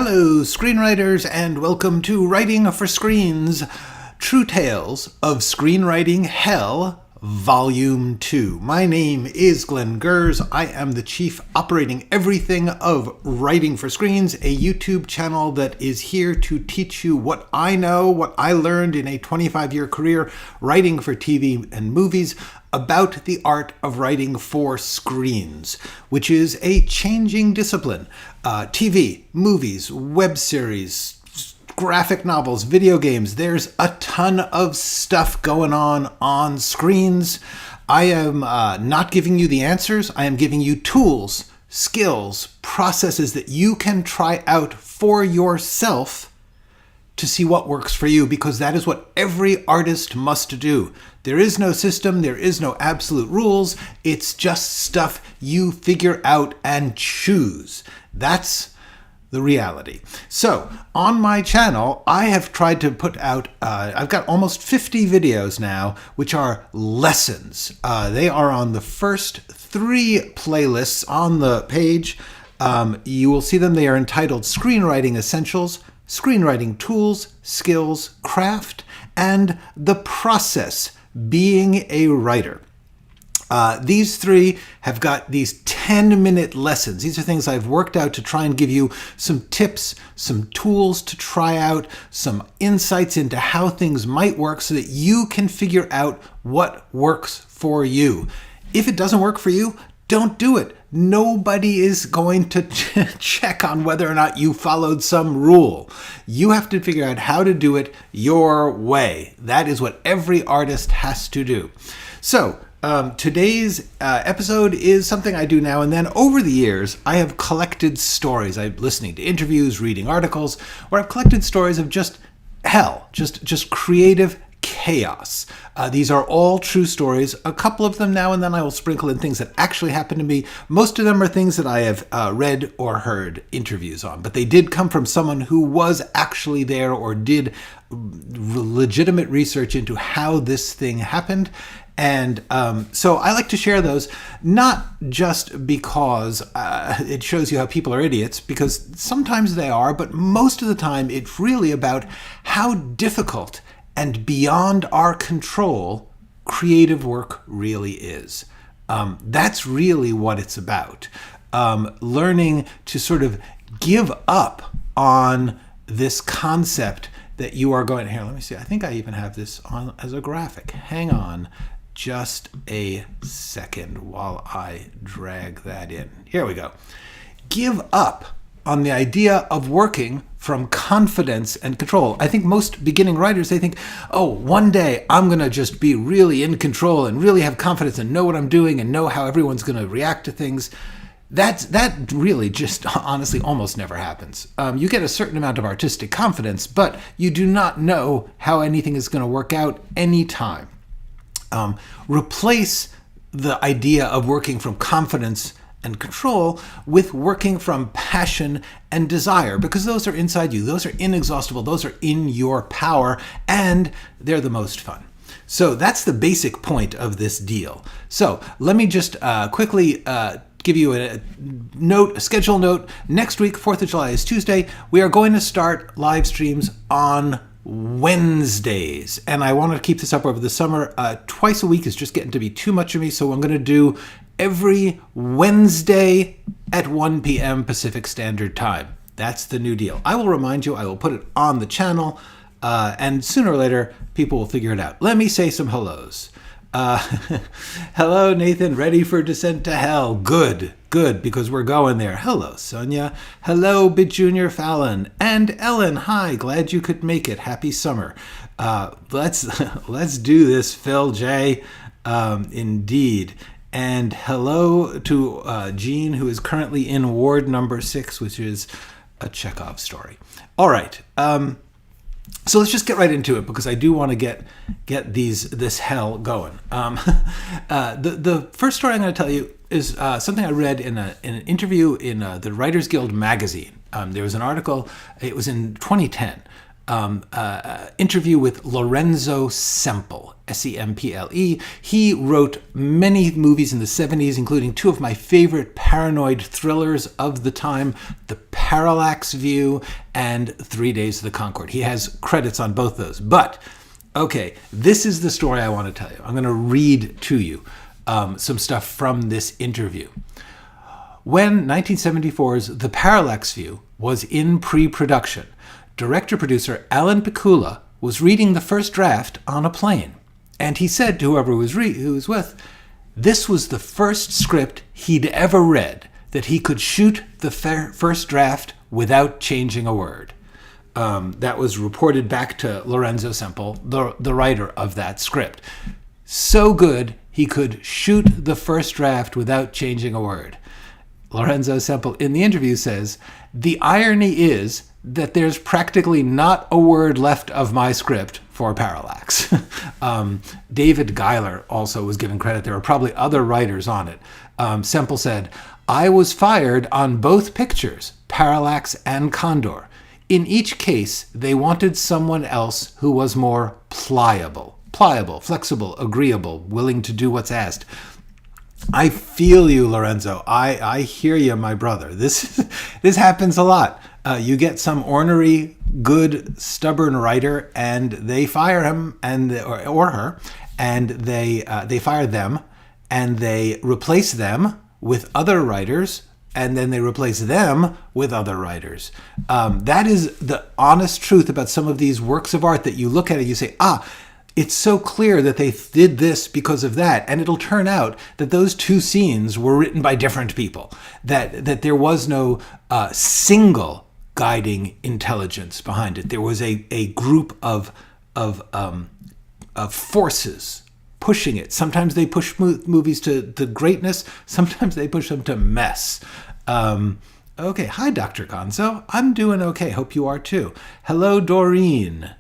Hello, screenwriters, and welcome to Writing for Screens, True Tales of Screenwriting Hell, Volume 2. My name is Glenn Gers. I am the Chief Operating Everything of Writing for Screens, a YouTube channel that is here to teach you what I know, what I learned in a 25-year career writing for TV and movies, about the art of writing for screens, which is a changing discipline. TV, movies, web series, graphic novels, video games. There's a ton of stuff going on screens. I am not giving you the answers. I am giving you tools, skills, processes that you can try out for yourself to see what works for you, because that is what every artist must do. There is no system, there is no absolute rules, it's just stuff you figure out and choose. That's the reality. So, on my channel, I have tried to put out, I've got almost 50 videos now, which are lessons. They are on the first 3 playlists on the page. You will see them, they are entitled Screenwriting Essentials, Screenwriting Tools, Skills, Craft, and The Process, Being a Writer. These 3 have got these 10-minute lessons. These are things I've worked out to try and give you some tips, some tools to try out, some insights into how things might work so that you can figure out what works for you. If it doesn't work for you, don't do it. Nobody is going to check on whether or not you followed some rule. You have to figure out how to do it your way. That is what every artist has to do. So, today's episode is something I do now and then. Over the years, I have collected stories. I'm listening to interviews, reading articles, where I've collected stories of just hell, just creative chaos. These are all true stories. A couple of them now and then I will sprinkle in things that actually happened to me. Most of them are things that I have read or heard interviews on, but they did come from someone who was actually there or did legitimate research into how this thing happened. And so I like to share those, not just because it shows you how people are idiots, because sometimes they are, but most of the time it's really about how difficult and beyond our control creative work really is. That's really what it's about. Learning to sort of give up on this concept that you are going, here, let me see, I think I even have this on as a graphic. Hang on just a second while I drag that in. Here we go. Give up on the idea of working from confidence and control. I think most beginning writers, they think, oh, one day I'm going to just be really in control and really have confidence and know what I'm doing and know how everyone's going to react to things. That really just honestly almost never happens. You get a certain amount of artistic confidence, but you do not know how anything is going to work out anytime. Replace the idea of working from confidence and control with working from passion and desire, because those are inside you. Those are inexhaustible. Those are in your power, and they're the most fun. So that's the basic point of this deal. So let me just quickly give you a schedule note. Next week, 4th of July is Tuesday. We are going to start live streams on Wednesdays, and I want to keep this up over the summer. Twice a week is just getting to be too much of me, so I'm going to do every Wednesday at 1 p.m. Pacific Standard Time. That's the new deal. I will remind you, I will put it on the channel, and sooner or later, people will figure it out. Let me say some hellos. Hello, Nathan, ready for Descent to Hell? Good, because we're going there. Hello, Sonia. Hello, Bit Junior Fallon. And Ellen, hi, glad you could make it. Happy summer. Let's do this, Phil J. Indeed. And hello to Jean, who is currently in Ward number 6, which is a Chekhov story. All right. So let's just get right into it, because I do want to get this hell going. The first story I'm going to tell you is something I read in an interview in the Writers Guild magazine. There was an article, it was in 2010, interview with Lorenzo Semple, Semple. He wrote many movies in the 70s, including two of my favorite paranoid thrillers of the time, The Parallax View and 3 Days of the Concorde. He has credits on both those. But, okay, this is the story I want to tell you. I'm going to read to you some stuff from this interview. When 1974's The Parallax View was in pre-production, director-producer Alan Pakula was reading the first draft on a plane. And he said to whoever he was with, this was the first script he'd ever read, that he could shoot the first draft without changing a word. That was reported back to Lorenzo Semple, the writer of that script. So good, he could shoot the first draft without changing a word. Lorenzo Semple in the interview says, the irony is that there's practically not a word left of my script for Parallax. David Geiler also was given credit. There were probably other writers on it. Semple said, I was fired on both pictures, Parallax and Condor. In each case, they wanted someone else who was more pliable, flexible, agreeable, willing to do what's asked. I feel you, Lorenzo. I hear you, my brother. This happens a lot. You get some ornery, good, stubborn writer, and they fire him or her, and they fire them, and they replace them with other writers, and then they replace them with other writers. That is the honest truth about some of these works of art that you look at it, you say, it's so clear that they did this because of that. And it'll turn out that those two scenes were written by different people, that there was no single guiding intelligence behind it. There was a group of forces pushing it. Sometimes they push movies to greatness. Sometimes they push them to mess. Okay. Hi, Dr. Gonzo. I'm doing okay. Hope you are too. Hello, Doreen.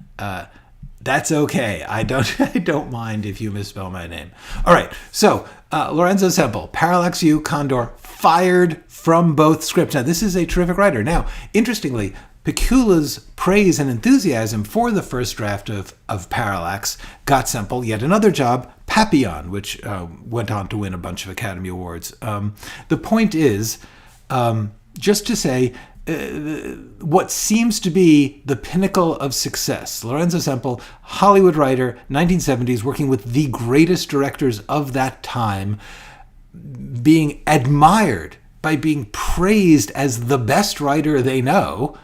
That's okay. I don't mind if you misspell my name. All right. So Lorenzo Semple, Parallax View, Condor, fired from both scripts. Now, this is a terrific writer. Now, interestingly, Pakula's praise and enthusiasm for the first draft of Parallax got Semple yet another job, Papillon, which went on to win a bunch of Academy Awards. The point is, just to say, what seems to be the pinnacle of success. Lorenzo Semple, Hollywood writer, 1970s, working with the greatest directors of that time, being admired by being praised as the best writer they know,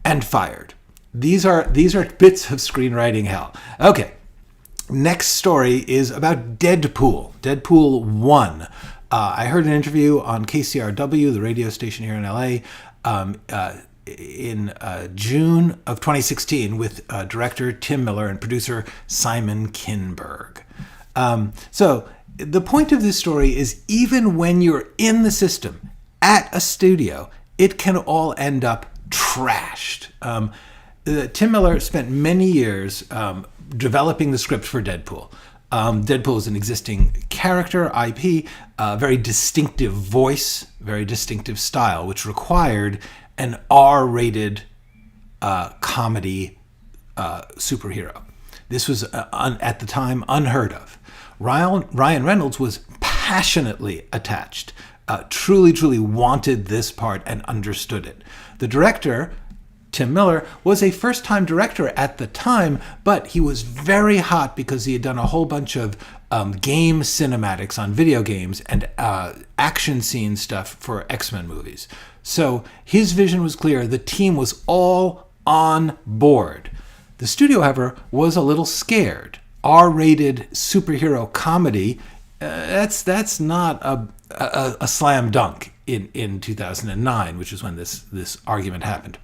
and fired. These are bits of screenwriting hell. Okay, next story is about Deadpool. Deadpool 1. I heard an interview on KCRW, the radio station here in LA, in June of 2016 with director Tim Miller and producer Simon Kinberg. So the point of this story is, even when you're in the system at a studio, it can all end up trashed. Tim Miller spent many years developing the script for Deadpool. Deadpool is an existing character, IP, very distinctive voice, very distinctive style, which required an R-rated comedy superhero. This was, at the time, unheard of. Ryan Reynolds was passionately attached, truly wanted this part and understood it. The director, Tim Miller, was a first-time director at the time, but he was very hot because he had done a whole bunch of game cinematics on video games and action scene stuff for X-Men movies. So his vision was clear. The team was all on board. The studio, however, was a little scared. R-rated superhero comedy, that's not a slam dunk in 2009, which is when this argument happened.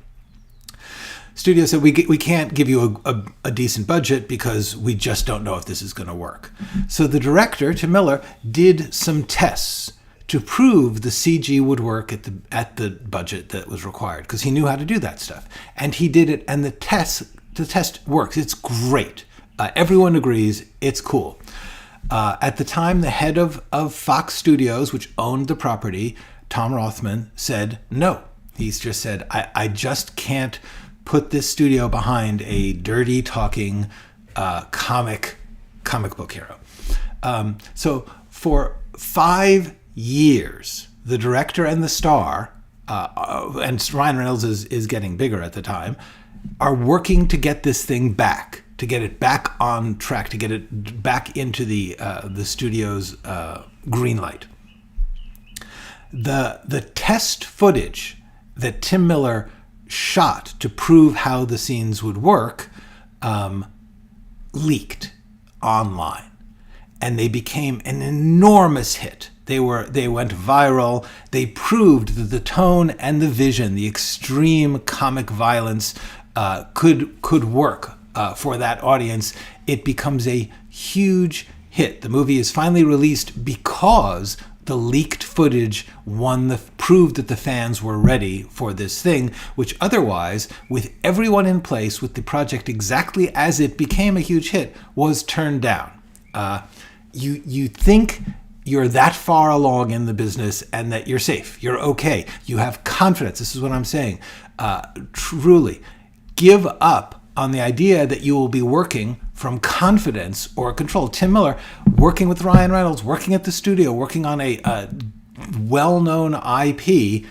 Studio said, we can't give you a decent budget because we just don't know if this is going to work. So the director, Tim Miller, did some tests to prove the CG would work at the budget that was required, because he knew how to do that stuff. And he did it, and the test works. It's great. Everyone agrees it's cool. At the time, the head of Fox Studios, which owned the property, Tom Rothman, said no. He's just said, I just can't put this studio behind a dirty talking comic book hero. So for 5 years, the director and the star, and Ryan Reynolds is getting bigger at the time, are working to get this thing back, to get it back on track, to get it back into the studio's green light. The test footage that Tim Miller shot to prove how the scenes would work leaked online, and they became an enormous hit. They went viral. They proved that the tone and the vision, the extreme comic violence, could work for that audience. It becomes a huge hit. The movie is finally released because the leaked footage proved that the fans were ready for this thing, which otherwise, with everyone in place, with the project exactly as it became a huge hit, was turned down. You think you're that far along in the business and that you're safe, you're okay, you have confidence. This is what I'm saying. Truly, give up on the idea that you will be working from confidence or control. Tim Miller, working with Ryan Reynolds, working at the studio, working on a well-known IP,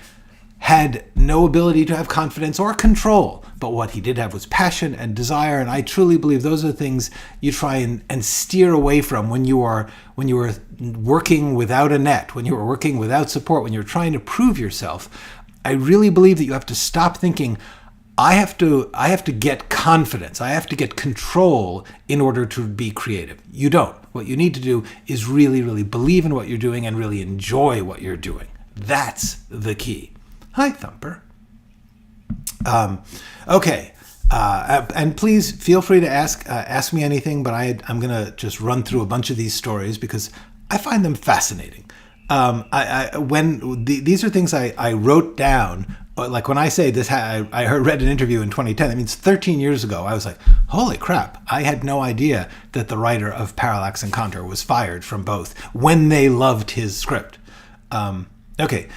had no ability to have confidence or control. But what he did have was passion and desire, and I truly believe those are the things you try and steer away from when you are working without a net, when you are working without support, when you're trying to prove yourself. I really believe that you have to stop thinking, I have to get confidence, I have to get control in order to be creative. You don't. What you need to do is really, really believe in what you're doing and really enjoy what you're doing. That's the key. Hi, Thumper. Okay. And please feel free to ask me anything, but I'm going to just run through a bunch of these stories because I find them fascinating. These are things I wrote down. Like when I say this, I read an interview in 2010. That means 13 years ago. I was like, holy crap. I had no idea that the writer of Parallax and Contour was fired from both when they loved his script. Okay.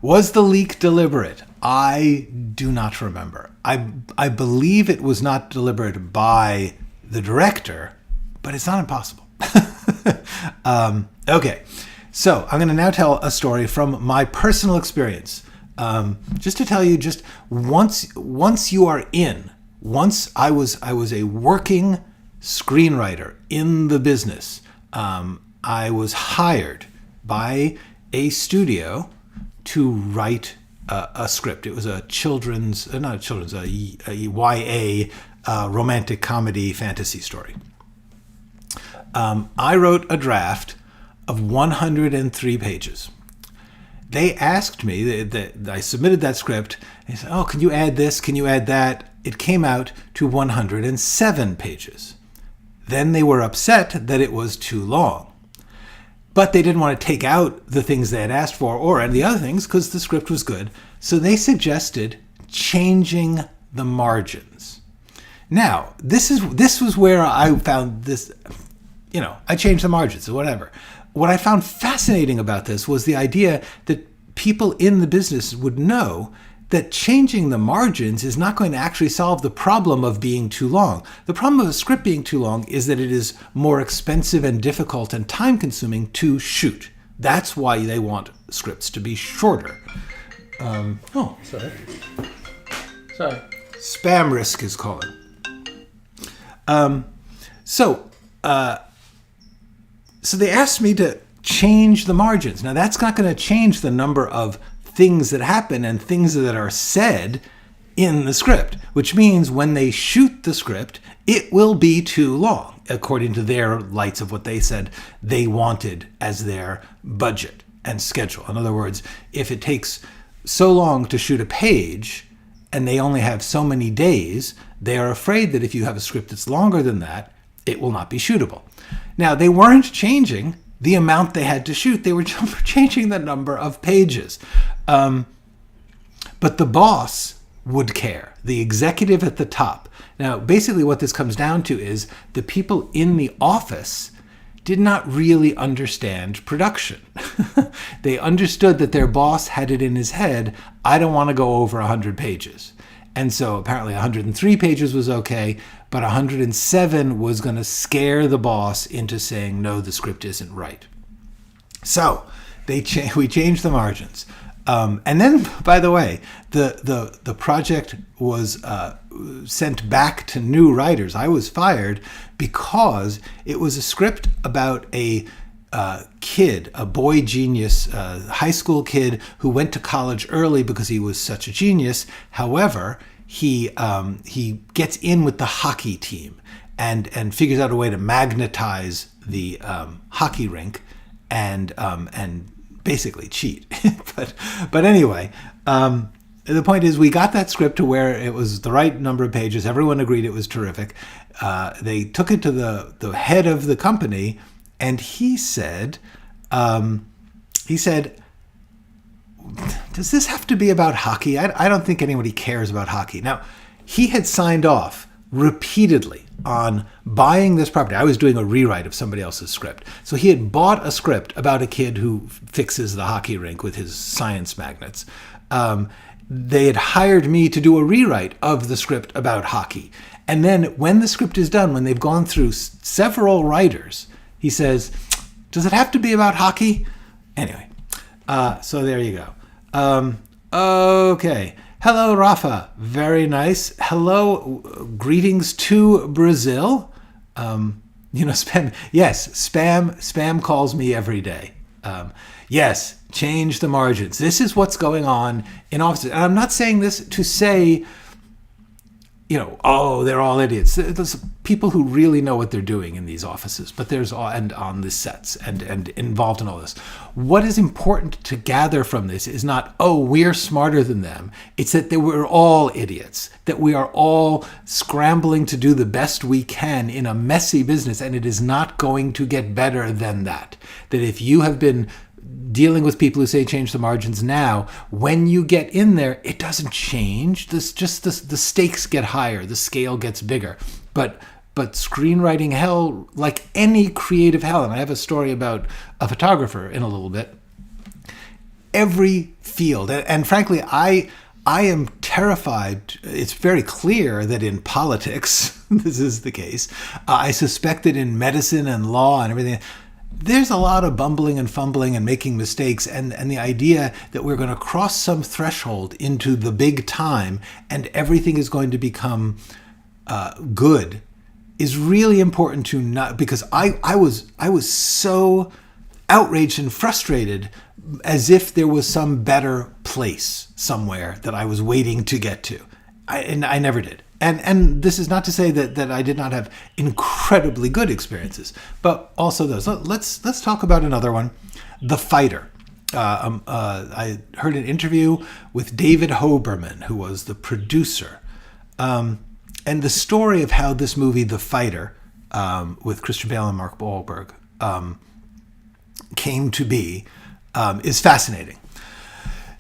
Was the leak deliberate? I do not remember. I believe it was not deliberate by the director, but it's not impossible. Okay, so I'm going to now tell a story from my personal experience. Just to tell you, just once you are in, once I was a working screenwriter in the business. I was hired by a studio to write a script. It was a YA romantic comedy fantasy story. I wrote a draft of 103 pages. They asked me, that I submitted that script, they said, oh, can you add this? Can you add that? It came out to 107 pages. Then they were upset that it was too long. But they didn't want to take out the things they had asked for or any other things because the script was good. So they suggested changing the margins. Now, this was where I found this, I changed the margins or whatever. What I found fascinating about this was the idea that people in the business would know that changing the margins is not going to actually solve the problem of being too long. The problem of a script being too long is that it is more expensive and difficult and time-consuming to shoot. That's why they want scripts to be shorter. Sorry. Spam risk is calling. So they asked me to change the margins. Now, that's not going to change the number of things that happen and things that are said in the script, which means when they shoot the script, it will be too long, according to their lights of what they said they wanted as their budget and schedule. In other words, if it takes so long to shoot a page and they only have so many days, they are afraid that if you have a script that's longer than that, it will not be shootable. Now, they weren't changing the amount they had to shoot. They were changing the number of pages. But the boss would care, the executive at the top. Now, basically what this comes down to is the people in the office did not really understand production. They understood that their boss had it in his head, I don't want to go over 100 pages. And so apparently 103 pages was okay, but 107 was going to scare the boss into saying, no, the script isn't right. So we changed the margins. And then, by the way, the project was sent back to new writers. I was fired because it was a script about a kid, a boy genius, high school kid who went to college early because he was such a genius. However, he gets in with the hockey team and figures out a way to magnetize the hockey rink and basically cheat. but anyway, the point is we got that script to where it was the right number of pages. Everyone agreed it was terrific. They took it to the head of the company, and he said, does this have to be about hockey? I don't think anybody cares about hockey. Now, he had signed off repeatedly on buying this property. I was doing a rewrite of somebody else's script. So he had bought a script about a kid who fixes the hockey rink with his science magnets. They had hired me to do a rewrite of the script about hockey. And then when the script is done, when they've gone through several writers, he says, does it have to be about hockey? Anyway, so there you go. Okay. Hello, Rafa. Very nice. Hello. Greetings to Brazil. Spam. Yes, spam calls me every day. Yes, change the margins. This is what's going on in offices. And I'm not saying this to say, oh, they're all idiots. There's people who really know what they're doing in these offices, but and on the sets and involved in all this. What is important to gather from this is not, oh, we're smarter than them. It's that we're all idiots, that we are all scrambling to do the best we can in a messy business, and it is not going to get better than that. That if you have been dealing with people who say change the margins now, when you get in there, it doesn't change. The stakes get higher, the scale gets bigger. But screenwriting hell, like any creative hell, and I have a story about a photographer in a little bit, every field, and frankly, I am terrified. It's very clear that in politics, this is the case. I suspect that in medicine and law and everything, there's a lot of bumbling and fumbling and making mistakes, and the idea that we're going to cross some threshold into the big time and everything is going to become good is really important to not, because I was so outraged and frustrated as if there was some better place somewhere that I was waiting to get to. And I never did. And this is not to say that I did not have incredibly good experiences, but also those. Let's talk about another one, The Fighter. I heard an interview with David Hoberman, who was the producer, and the story of how this movie, The Fighter, with Christian Bale and Mark Wahlberg, came to be, is fascinating.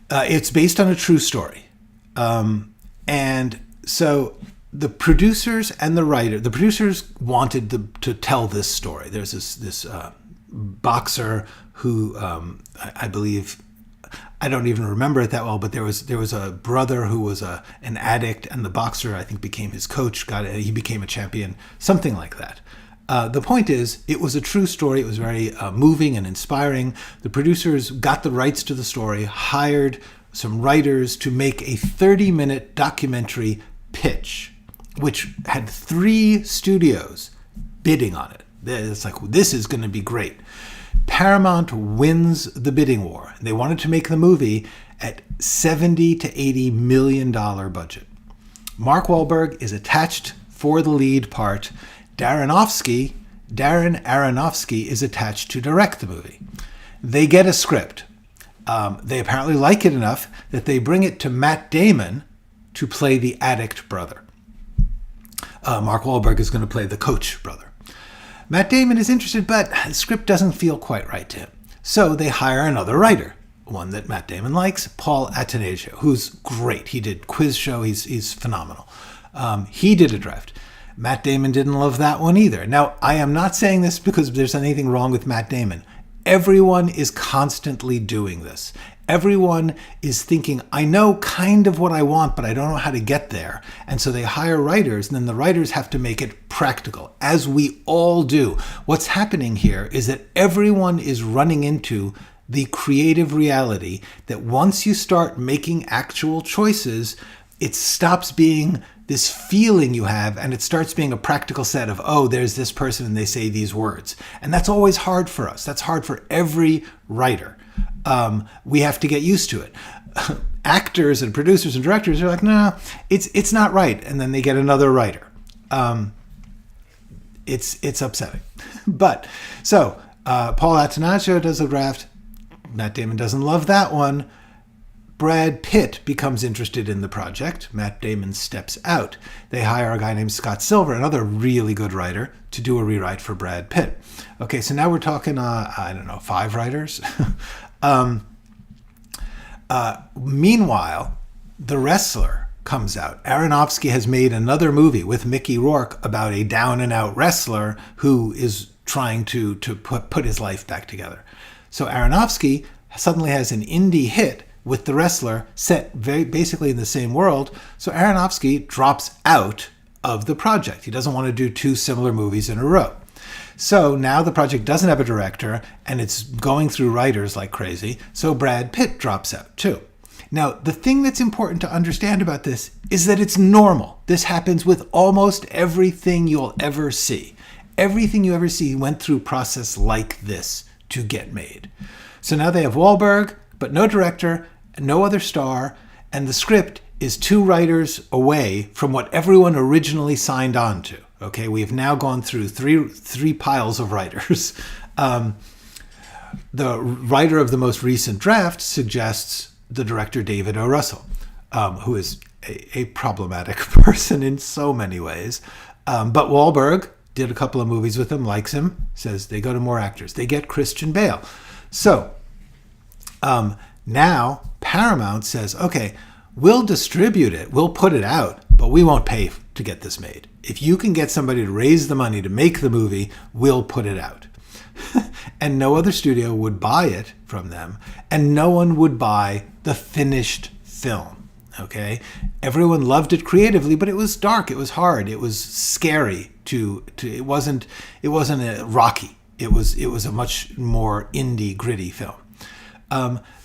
It's based on a true story, and so the producers and the writer, the producers wanted to tell this story. There's this boxer who I believe, I don't even remember it that well, but there was a brother who was an addict, and the boxer, I think, became his coach. He became a champion, something like that. The point is, it was a true story. It was very moving and inspiring. The producers got the rights to the story, hired some writers to make a 30-minute documentary pitch, which had 3 studios bidding on it. It's like, this is going to be great. Paramount wins the bidding war. They wanted to make the movie at $70 to $80 million budget. Mark Wahlberg is attached for the lead part. Darren Aronofsky is attached to direct the movie. They get a script. They apparently like it enough that they bring it to Matt Damon to play the addict brother. Mark Wahlberg is going to play the coach brother. Matt Damon is interested, but the script doesn't feel quite right to him. So they hire another writer, one that Matt Damon likes, Paul Attanasio, who's great. He did Quiz Show. He's phenomenal. He did a draft. Matt Damon didn't love that one either. Now, I am not saying this because there's anything wrong with Matt Damon. Everyone is constantly doing this. Everyone is thinking, I know kind of what I want, but I don't know how to get there. And so they hire writers, and then the writers have to make it practical, as we all do. What's happening here is that everyone is running into the creative reality that once you start making actual choices, it stops being this feeling you have, and it starts being a practical set of, oh, there's this person and they say these words. And that's always hard for us. That's hard for every writer. We have to get used to it. Actors and producers and directors are like, no, it's not right. And then they get another writer. It's upsetting. But, so, Paul Attanasio does a draft. Matt Damon doesn't love that one. Brad Pitt becomes interested in the project. Matt Damon steps out. They hire a guy named Scott Silver, another really good writer, to do a rewrite for Brad Pitt. Okay, so now we're talking, 5 writers. Meanwhile, The Wrestler comes out. Aronofsky has made another movie with Mickey Rourke about a down-and-out wrestler who is trying to put his life back together. So Aronofsky suddenly has an indie hit with The Wrestler set basically in the same world. So Aronofsky drops out of the project. He doesn't want to do 2 similar movies in a row. So now the project doesn't have a director, and it's going through writers like crazy. So Brad Pitt drops out too. Now, the thing that's important to understand about this is that it's normal. This happens with almost everything you'll ever see. Everything you ever see went through a process like this to get made. So now they have Wahlberg, but no director, no other star, and the script is 2 writers away from what everyone originally signed on to. Okay, we have now gone through three piles of writers. The writer of the most recent draft suggests the director David O. Russell, who is a problematic person in so many ways. But Wahlberg did a couple of movies with him, likes him, says they go to more actors. They get Christian Bale. So now Paramount says, okay, we'll distribute it, we'll put it out, but we won't pay to get this made. If you can get somebody to raise the money to make the movie, we'll put it out. And no other studio would buy it from them, and no one would buy the finished film. Okay, everyone loved it creatively, but it was dark, it was hard, it was scary. It wasn't a Rocky. It was a much more indie, gritty film.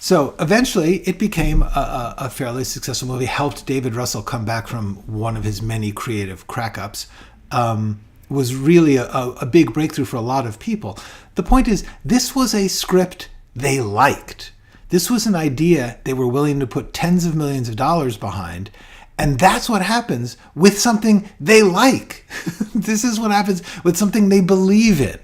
So eventually it became a fairly successful movie, helped David Russell come back from one of his many creative crack-ups, was really a big breakthrough for a lot of people. The point is, this was a script they liked. This was an idea they were willing to put tens of millions of dollars behind, and that's what happens with something they like. This is what happens with something they believe in.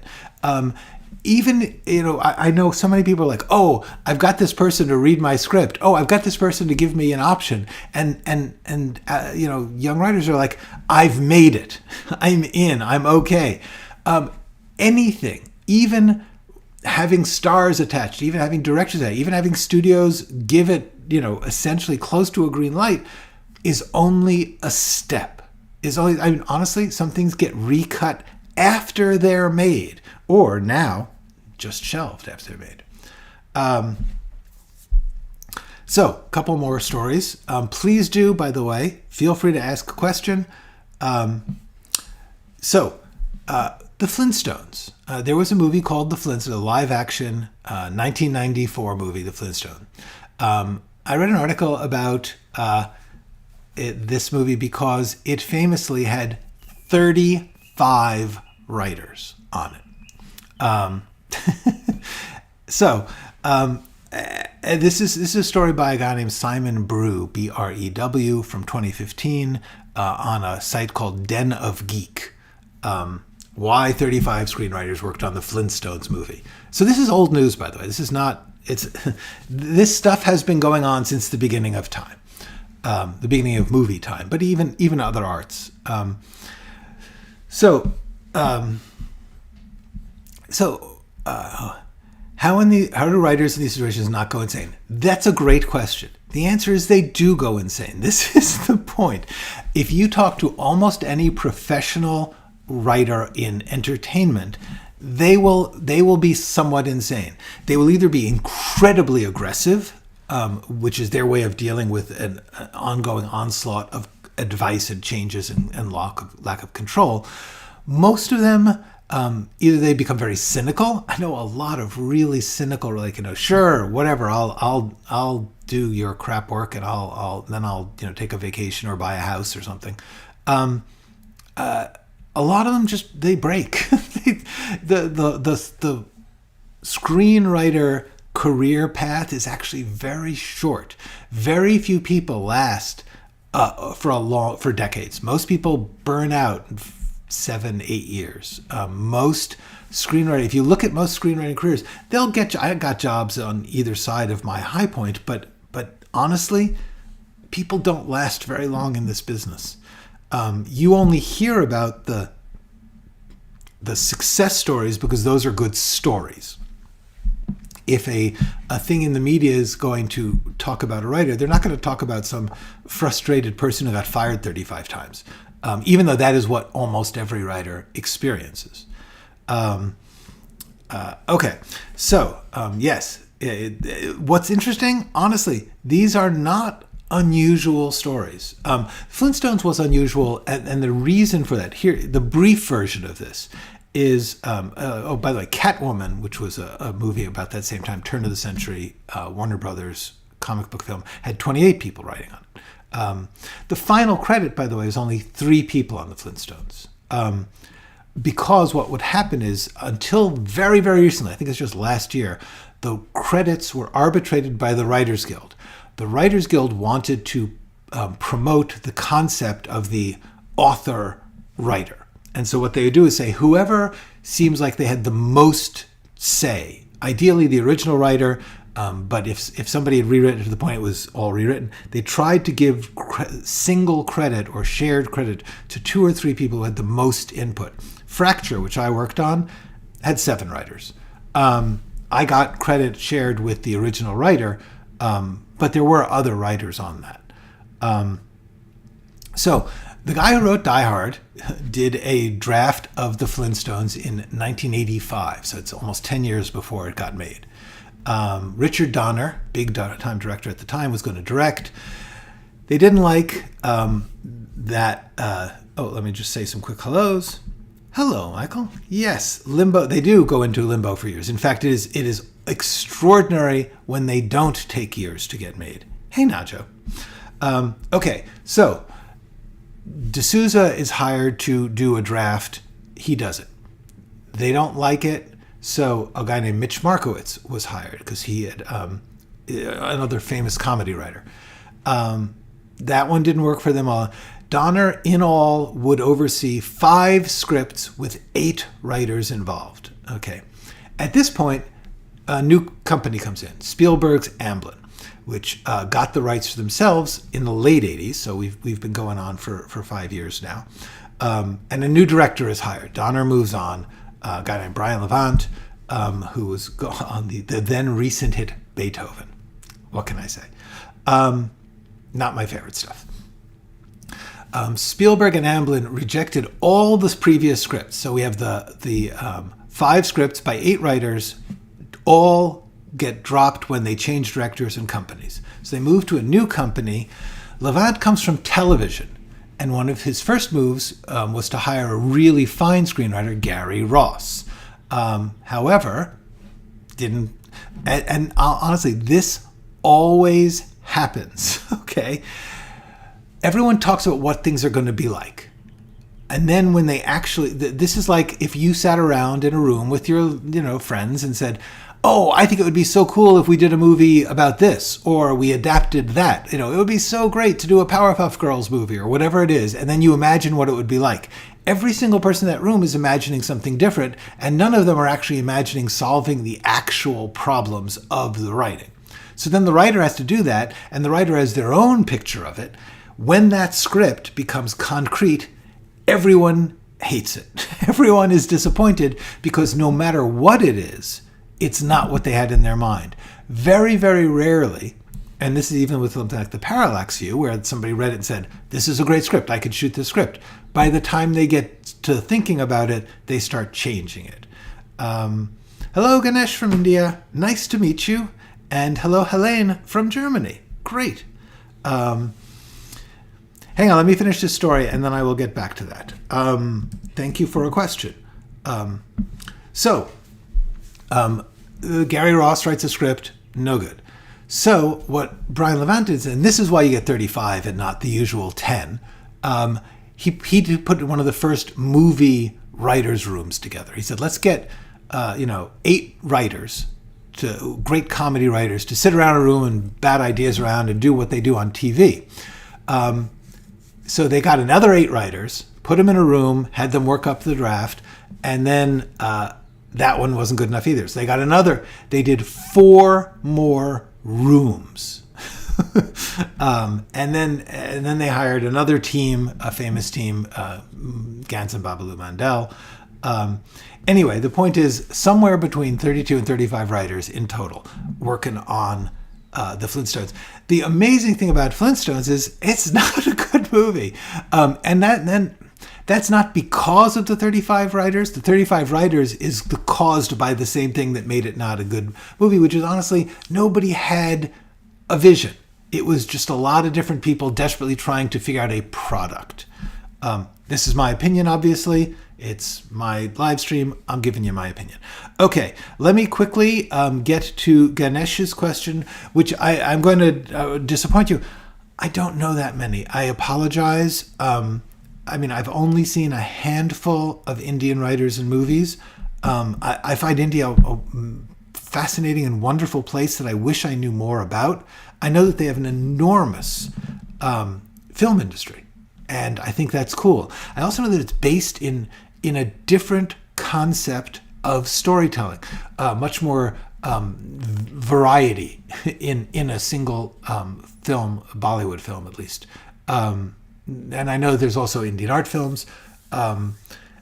Even, I know so many people are like, oh, I've got this person to read my script. Oh, I've got this person to give me an option. And young writers are like, I've made it. I'm in. I'm okay. Anything, even having stars attached, even having directors attached, even having studios give it, essentially close to a green light is only a step. Honestly, some things get recut after they're made, or now just shelved after they're made. So, a couple more stories. Please do, by the way, feel free to ask a question. The Flintstones. There was a movie called The Flintstones, a live-action 1994 movie, The Flintstones. I read an article about this movie because it famously had 35 writers on it. This is a story by a guy named Simon Brew, B-R-E-W, from 2015, on a site called Den of Geek. Why 35 screenwriters worked on the Flintstones movie. So this is old news, by the way. This is not. This stuff has been going on since the beginning of time, the beginning of movie time, but even other arts. How do writers in these situations not go insane? That's a great question. The answer is they do go insane. This is the point. If you talk to almost any professional writer in entertainment, they will be somewhat insane. They will either be incredibly aggressive, which is their way of dealing with an ongoing onslaught of advice and changes and lack of control. Most of them, either they become very cynical. I know a lot of really cynical, like, sure, whatever, I'll do your crap work, and I'll take a vacation or buy a house or something. A lot of them they break. The screenwriter career path is actually very short. Very few people last for decades. Most people burn out in 7-8 years. Most screenwriting, if you look at most screenwriting careers, I got jobs on either side of my high point, but honestly, people don't last very long in this business. You only hear about the success stories because those are good stories. If a thing in the media is going to talk about a writer, they're not going to talk about some frustrated person who got fired 35 times, even though that is what almost every writer experiences. Okay, so yes, what's interesting, honestly, these are not unusual stories. Flintstones was unusual, and the reason for that, here, the brief version of this is, by the way, Catwoman, which was a movie about that same time, turn of the century, Warner Brothers comic book film, had 28 people writing on it. The final credit, by the way, is only 3 people on the Flintstones. Because what would happen is, until very, very recently, I think it's just last year, the credits were arbitrated by the Writers Guild. The Writers Guild wanted to promote the concept of the author-writer. And so what they would do is say, whoever seems like they had the most say, ideally the original writer, but if somebody had rewritten it to the point it was all rewritten, they tried to give single credit or shared credit to 2 or 3 people who had the most input. Fracture, which I worked on, had 7 writers. I got credit shared with the original writer, but there were other writers on that. So the guy who wrote Die Hard did a draft of the Flintstones in 1985, so it's almost 10 years before it got made. Richard Donner, big time director at the time, was going to direct. They didn't like that. Let me just say some quick hellos. Hello, Michael. Yes, limbo. They do go into limbo for years. In fact, it is extraordinary when they don't take years to get made. Hey, Nacho. Okay, so D'Souza is hired to do a draft. He does it. They don't like it, so a guy named Mitch Markowitz was hired because he had another famous comedy writer. That one didn't work for them all. Donner, in all, would oversee 5 scripts with 8 writers involved. Okay. At this point, a new company comes in, Spielberg's Amblin, which got the rights for themselves in the late 80s, so we've been going on for 5 years now. And a new director is hired. Donner moves on, a guy named Brian Levant, who was on the then recent hit Beethoven. What can I say? Not my favorite stuff. Spielberg and Amblin rejected all the previous scripts. So we have the 5 scripts by 8 writers, all get dropped when they change directors and companies. So they move to a new company. Levant comes from television, and one of his first moves was to hire a really fine screenwriter, Gary Ross. However, honestly, this always happens, okay? Everyone talks about what things are going to be like. And then when they actually, this is like if you sat around in a room with your, friends and said, oh, I think it would be so cool if we did a movie about this, or we adapted that. It would be so great to do a Powerpuff Girls movie or whatever it is. And then you imagine what it would be like. Every single person in that room is imagining something different, and none of them are actually imagining solving the actual problems of the writing. So then the writer has to do that, and the writer has their own picture of it. When that script becomes concrete, everyone hates it. Everyone is disappointed because no matter what it is, it's not what they had in their mind. Very, very rarely And this is even with something like the Parallax View, where somebody read it and said, this is a great script, I could shoot this script. By the time they get to thinking about it, they start changing it. Hello, Ganesh from India. Nice to meet you. And hello, Helene from Germany. Great. Hang on, let me finish this story, and then I will get back to that. Thank you for a question. Gary Ross writes a script, no good. So what Brian Levant is, and this is why you get 35 and not the usual 10, he put one of the first movie writers' rooms together. He said, let's get 8 writers, great comedy writers, to sit around a room and bat ideas around and do what they do on TV. So they got another 8 writers, put them in a room, had them work up the draft, and then that one wasn't good enough either. So they did 4 more rooms. And then they hired another team, a famous team, Gans and Babalu Mandel. Anyway, the point is somewhere between 32 and 35 writers in total working on the Flintstones. The amazing thing about Flintstones is it's not a good movie. And that's not because of the 35 writers. The 35 writers is caused by the same thing that made it not a good movie, which is honestly, nobody had a vision. It was just a lot of different people desperately trying to figure out a product. This is my opinion, obviously. It's my live stream. I'm giving you my opinion. Okay, let me quickly get to Ganesh's question, which I'm going to disappoint you. I don't know that many. I apologize. I've only seen a handful of Indian writers in movies. I find India a fascinating and wonderful place that I wish I knew more about. I know that they have an enormous film industry, and I think that's cool. I also know that it's based in a different concept of storytelling, much more variety in a single film, Bollywood film at least. And I know there's also Indian art films. And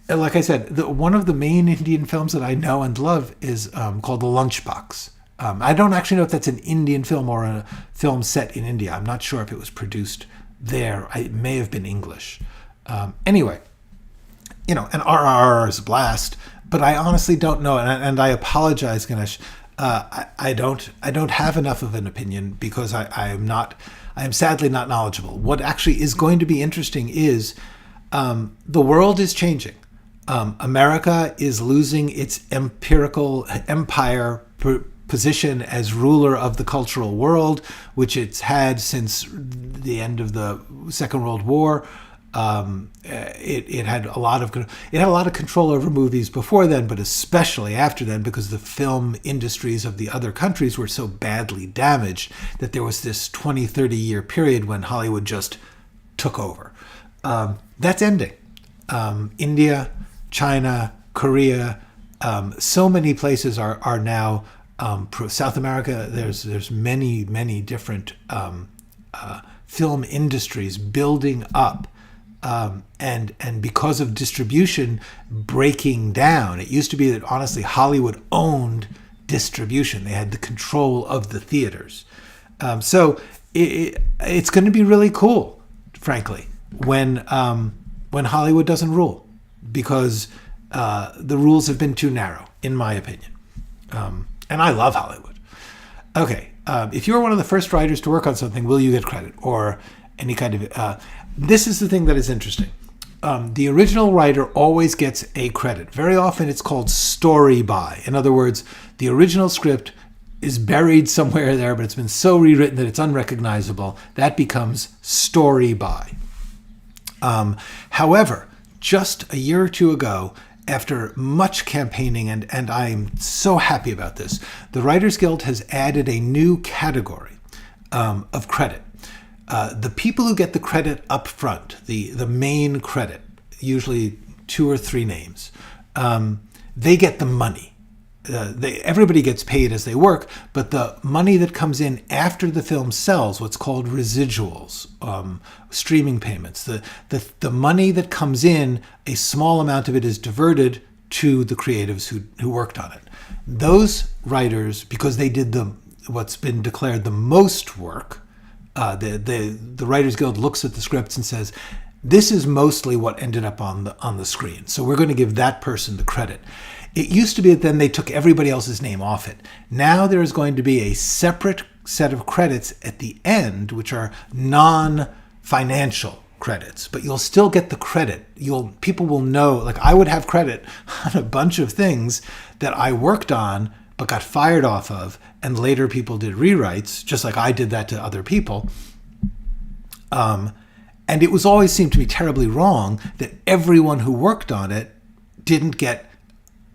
like I said, one of the main Indian films that I know and love is called The Lunchbox. I don't actually know if that's an Indian film or a film set in India. I'm not sure if it was produced there. It may have been English. Anyway, and RRR is a blast, but I honestly don't know. And I apologize, Ganesh. I don't have enough of an opinion because I am sadly not knowledgeable. What actually is going to be interesting is the world is changing. America is losing its empire position as ruler of the cultural world, which it's had since the end of the Second World War. It had a lot of control over movies before then, but especially after then, because the film industries of the other countries were so badly damaged that there was this 20, 30-year period when Hollywood just took over. That's ending. India, China, Korea, so many places are now, South America, there's many different film industries building up. And because of distribution breaking down, it used to be that honestly Hollywood owned distribution. They had the control of the theaters. So it's going to be really cool, frankly, when Hollywood doesn't rule, because the rules have been too narrow, in my opinion. And I love Hollywood. Okay, if you're one of the first writers to work on something, will you get credit or any kind of... This is the thing that is interesting. The original writer always gets a credit. Very often it's called story by. In other words, the original script is buried somewhere there, but it's been so rewritten that it's unrecognizable. That becomes story by. However, just a year or two ago, after much campaigning, and I'm so happy about this, the Writers Guild has added a new category of credit. The people who get the credit up front, the main credit, usually 2 or 3 names, they get the money. Everybody gets paid as they work, but the money that comes in after the film sells, what's called residuals, streaming payments, the money that comes in, a small amount of it is diverted to the creatives who worked on it. Those writers, because they did what's been declared the most work. The Writers Guild looks at the scripts and says, this is mostly what ended up on the screen. So we're going to give that person the credit. It used to be that then they took everybody else's name off it. Now there is going to be a separate set of credits at the end, which are non-financial credits, but you'll still get the credit. People will know, like I would have credit on a bunch of things that I worked on but got fired off of, and later people did rewrites, just like I did that to other people. And it was always seemed to me terribly wrong that everyone who worked on it didn't get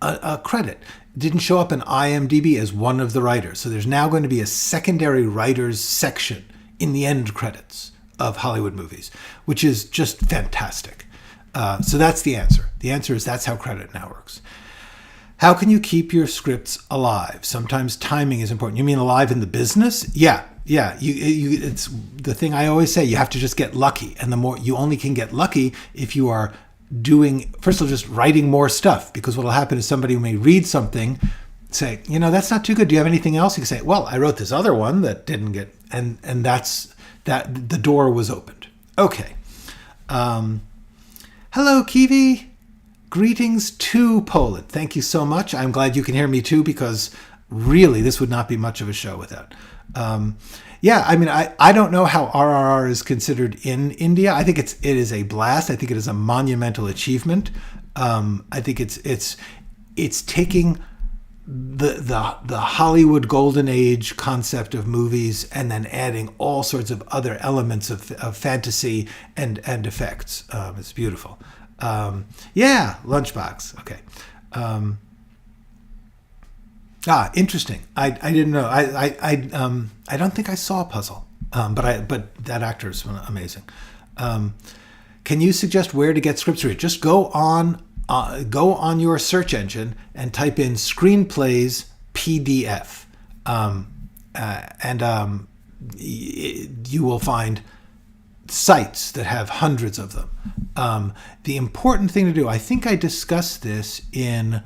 a credit, didn't show up in IMDb as one of the writers. So there's now going to be a secondary writers section in the end credits of Hollywood movies, which is just fantastic. So that's the answer. The answer is that's how credit now works. How can you keep your scripts alive? Sometimes timing is important. You mean alive in the business? Yeah. It's the thing I always say. You have to just get lucky, and the more you only can get lucky if you are doing, first of all, just writing more stuff. Because what will happen is somebody may read something, say, that's not too good. Do you have anything else? You can say, well, I wrote this other one that didn't get, and that's that. The door was opened. Okay. Hello, Kiwi. Greetings to Poland. Thank you so much. I'm glad you can hear me too, because really this would not be much of a show without. I don't know how RRR is considered in India. I think it is a blast. I think it is a monumental achievement. I think it's taking the Hollywood golden age concept of movies and then adding all sorts of other elements of fantasy and effects. It's beautiful. Lunchbox. Okay. Interesting. I didn't know. I don't think I saw Puzzle. But that actor is amazing. Can you suggest where to get scripts read? Just go on your search engine and type in screenplays PDF. You will find sites that have hundreds of them. The important thing to do, I think I discussed this in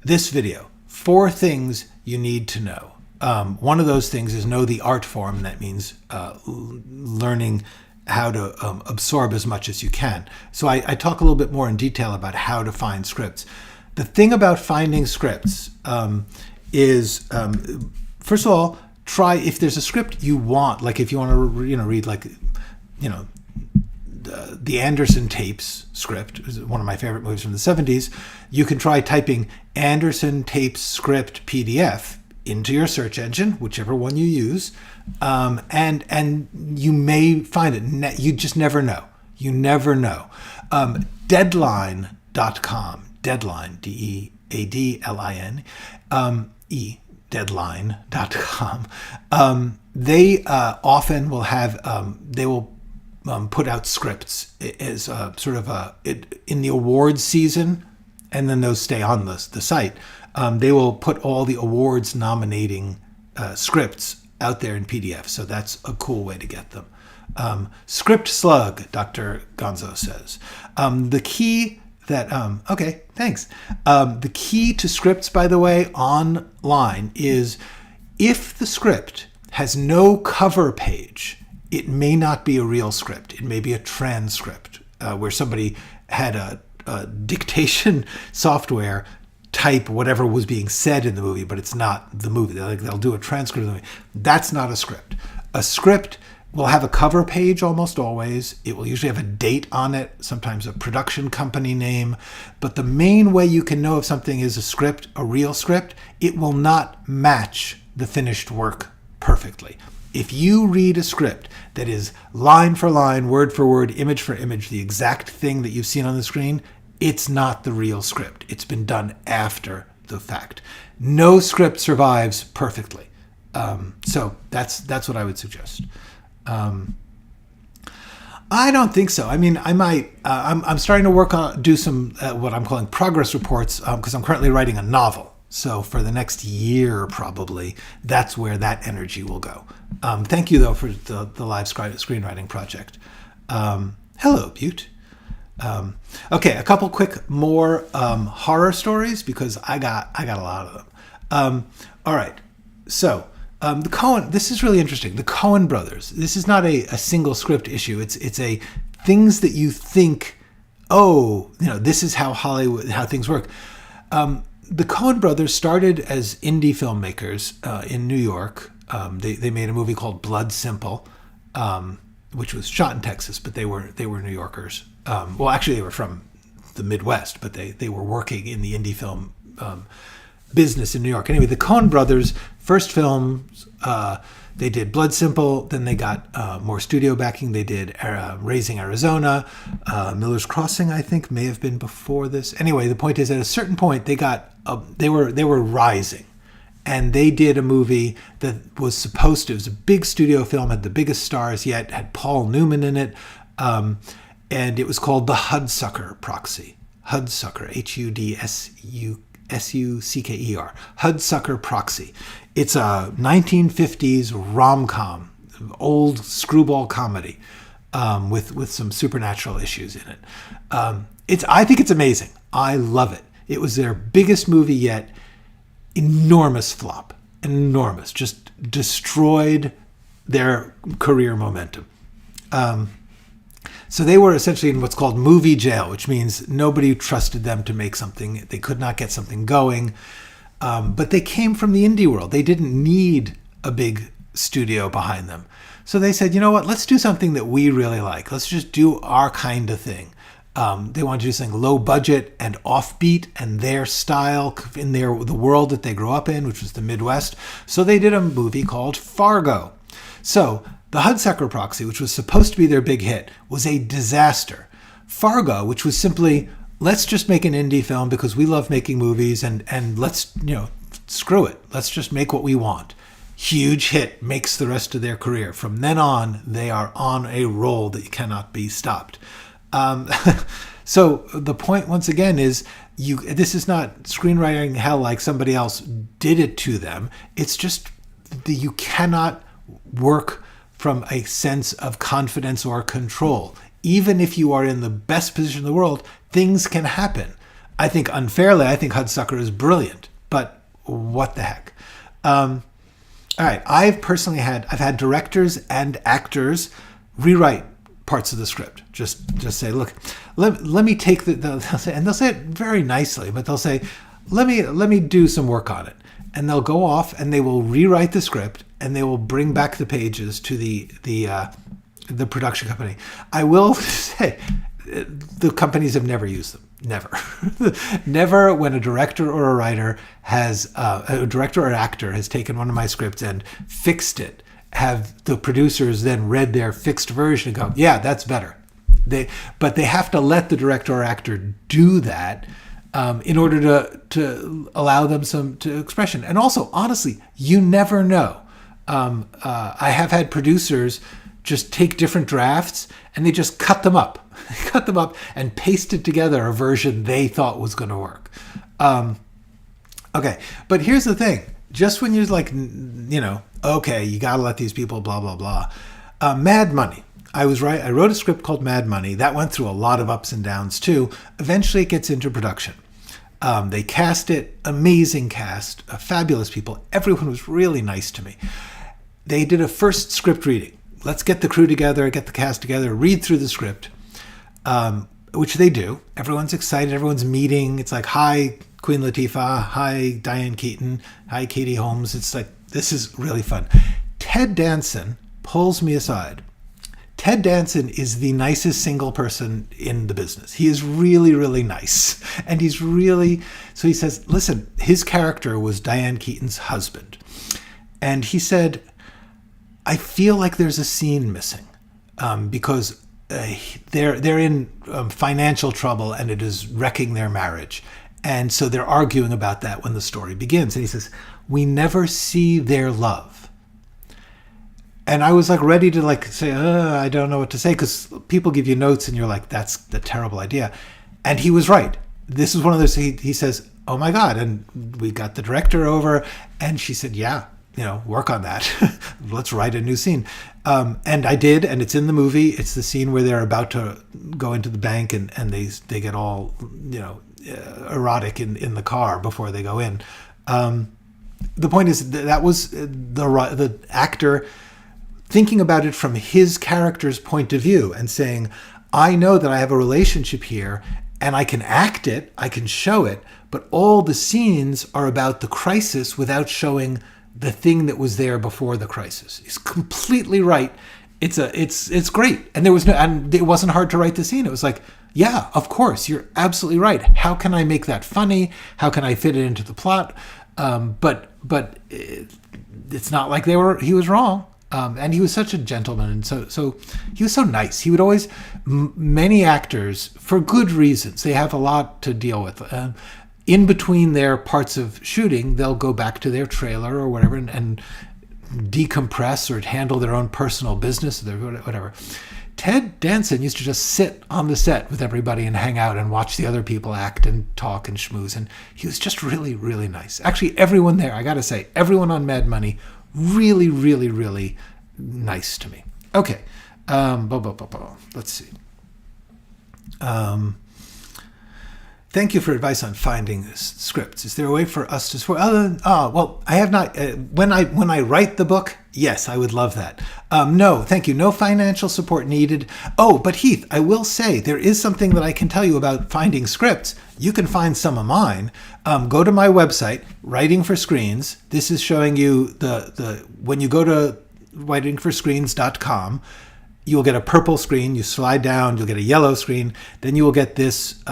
this video, 4 things you need to know. One of those things is know the art form, and that means learning how to absorb as much as you can. So I talk a little bit more in detail about how to find scripts. The thing about finding scripts is, first of all, try, if there's a script you want, like if you want to read like, the Anderson Tapes script, is one of my favorite movies from the 70s, you can try typing Anderson Tapes script PDF into your search engine, whichever one you use, and you may find it. You just never know. You never know. Deadline.com, Deadline, Deadline, Deadline.com. They often will have, they will put out scripts as sort of in the awards season, and then those stay on the site. They will put all the awards nominating scripts out there in PDF, so that's a cool way to get them. Script slug, Dr. Gonzo says. The key that, okay, thanks. The key to scripts, by the way, online is if the script has no cover page, it may not be a real script. It may be a transcript where somebody had a dictation software type whatever was being said in the movie, but it's not the movie. They'll do a transcript of the movie. That's not a script. A script will have a cover page almost always. It will usually have a date on it, sometimes a production company name. But the main way you can know if something is a script, a real script, it will not match the finished work perfectly. If you read a script that is line for line, word for word, image for image, the exact thing that you've seen on the screen, it's not the real script. It's been done after the fact. No script survives perfectly. So that's what I would suggest. I don't think so. I mean, I might. I'm starting to do some what I'm calling progress reports because I'm currently writing a novel. So for the next year, probably, that's where that energy will go. Thank you, though, for the live screenwriting project. Hello, Butte. Okay, a couple quick more horror stories because I got a lot of them. All right, so The Coen. This is really interesting. The Coen brothers. This is not a single script issue. It's a things that you think, oh, this is how how things work. The Coen brothers started as indie filmmakers in New York. They made a movie called Blood Simple, which was shot in Texas, but they were New Yorkers. Well, actually, they were from the Midwest, but they were working in the indie film business in New York. Anyway, the Coen brothers' first films, they did Blood Simple, then they got more studio backing. They did Raising Arizona, Miller's Crossing, I think, may have been before this. Anyway, the point is, at a certain point, they were rising. And they did a movie that was it was a big studio film, had the biggest stars yet, had Paul Newman in it, and it was called The HUDSUCKER Proxy. HUDSUCKER, HUDSUCKER, HUDSUCKER Proxy. It's a 1950s rom-com, old screwball comedy with some supernatural issues in it. I think it's amazing. I love it. It was their biggest movie yet. Enormous flop. Enormous. Just destroyed their career momentum. So they were essentially in what's called movie jail, which means nobody trusted them to make something. They could not get something going. But they came from the indie world. They didn't need a big studio behind them. So they said, you know what, let's do something that we really like. Let's just do our kind of thing. They wanted to do something low budget and offbeat and their style in the world that they grew up in, which was the Midwest. So they did a movie called Fargo. So the HUDSUCKER Proxy, which was supposed to be their big hit, was a disaster. Fargo, which was simply, let's just make an indie film because we love making movies and let's, screw it. Let's just make what we want. Huge hit, makes the rest of their career. From then on, they are on a roll that cannot be stopped. So the point once again is this is not screenwriting hell like somebody else did it to them. It's just that you cannot work from a sense of confidence or control. Even if you are in the best position in the world, things can happen. I think unfairly, I think HUDSUCKER is brilliant, but what the heck? All right, I've had directors and actors rewrite parts of the script. Just say, look, let me take they'll say it very nicely, but they'll say, let me do some work on it. And they'll go off and they will rewrite the script and they will bring back the pages to the production company. I will say the companies have never used them. Never. Never when a director or a writer a director or actor has taken one of my scripts and fixed it, have the producers then read their fixed version and go, yeah, that's better. But they have to let the director or actor do that in order to allow them some expression. And also, honestly, you never know. I have had producers just take different drafts and they just cut them up and pasted together a version they thought was going to work. Okay, but here's the thing. Just when you're like, okay, you got to let these people blah, blah, blah. Mad Money. I wrote a script called Mad Money. That went through a lot of ups and downs too. Eventually it gets into production. They cast it, amazing cast, fabulous people. Everyone was really nice to me. They did a first script reading. Let's get the crew together, get the cast together, read through the script, which they do. Everyone's excited. Everyone's meeting. It's like, hi, Queen Latifah. Hi, Diane Keaton. Hi, Katie Holmes. It's like, this is really fun. Ted Danson pulls me aside. Ted Danson is the nicest single person in the business. He is really, really nice. And so he says, listen, his character was Diane Keaton's husband. And he said, I feel like there's a scene missing because they're in financial trouble and it is wrecking their marriage. And so they're arguing about that when the story begins. And he says, we never see their love. And I was like ready to say, I don't know what to say, because people give you notes and you're like, that's the terrible idea. And he was right. This is one of those, he says, oh my God. And we got the director over and she said, yeah, work on that. Let's write a new scene. And I did, and it's in the movie. It's the scene where they're about to go into the bank and they get all, erotic in the car before they go in. the point is that was the actor thinking about it from his character's point of view and saying, I know that I have a relationship here and I can act it, I can show it, but all the scenes are about the crisis without showing the thing that was there before the crisis. He's completely right. It's great. And it wasn't hard to write the scene. It was like, yeah, of course, you're absolutely right. How can I make that funny? How can I fit it into the plot? But it's not like he was wrong. And he was such a gentleman, and so he was so nice. He would always, many actors, for good reasons, they have a lot to deal with. In between their parts of shooting, they'll go back to their trailer or whatever and decompress or handle their own personal business or whatever. Ted Danson used to just sit on the set with everybody and hang out and watch the other people act and talk and schmooze. And he was just really, really nice. Actually, everyone there, I got to say, everyone on Mad Money, really, really, really nice to me. Okay. Let's see. Thank you for advice on finding scripts. Is there a way for us to... well, I have not... when I write the book, yes, I would love that. No, thank you. No financial support needed. Oh, but Heath, I will say there is something that I can tell you about finding scripts. You can find some of mine. Go to my website, Writing for Screens. This is showing you when you go to writingforscreens.com, you'll get a purple screen. You slide down, you'll get a yellow screen. Then you will get this...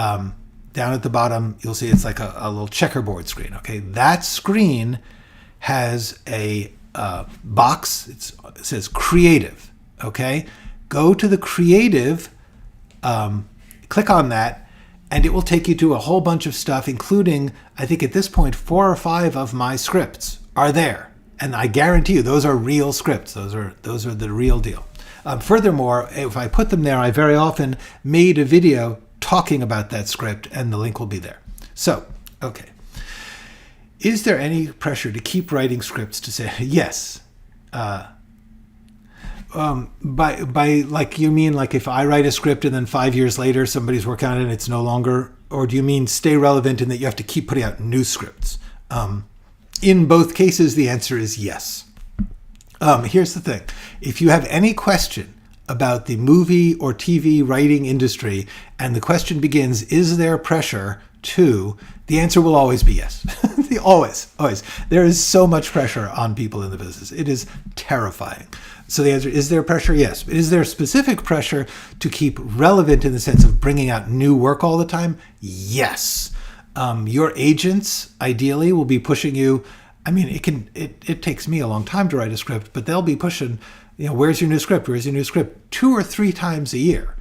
down at the bottom, you'll see it's like a little checkerboard screen. Okay, that screen has a box. It says creative. Okay, go to the creative, click on that, and it will take you to a whole bunch of stuff, including, I think at this point, 4 or 5 of my scripts are there, and I guarantee you those are real scripts. Those are the real deal. Furthermore, if I put them there, I very often made a video talking about that script, and the link will be there. So, okay. Is there any pressure to keep writing scripts to say yes? By like, you mean like if I write a script and then 5 years later somebody's working on it and it's no longer, or do you mean stay relevant in that you have to keep putting out new scripts? In both cases, the answer is yes. Here's the thing. If you have any question about the movie or TV writing industry, and the question begins, is there pressure to, the answer will always be yes. Always. There is so much pressure on people in the business. It is terrifying. So the answer, is there pressure? Yes. But is there specific pressure to keep relevant in the sense of bringing out new work all the time? Yes. Your agents, ideally, will be pushing you. I mean, it takes me a long time to write a script, but they'll be pushing, where's your new script? Where's your new script? 2 or 3 times a year.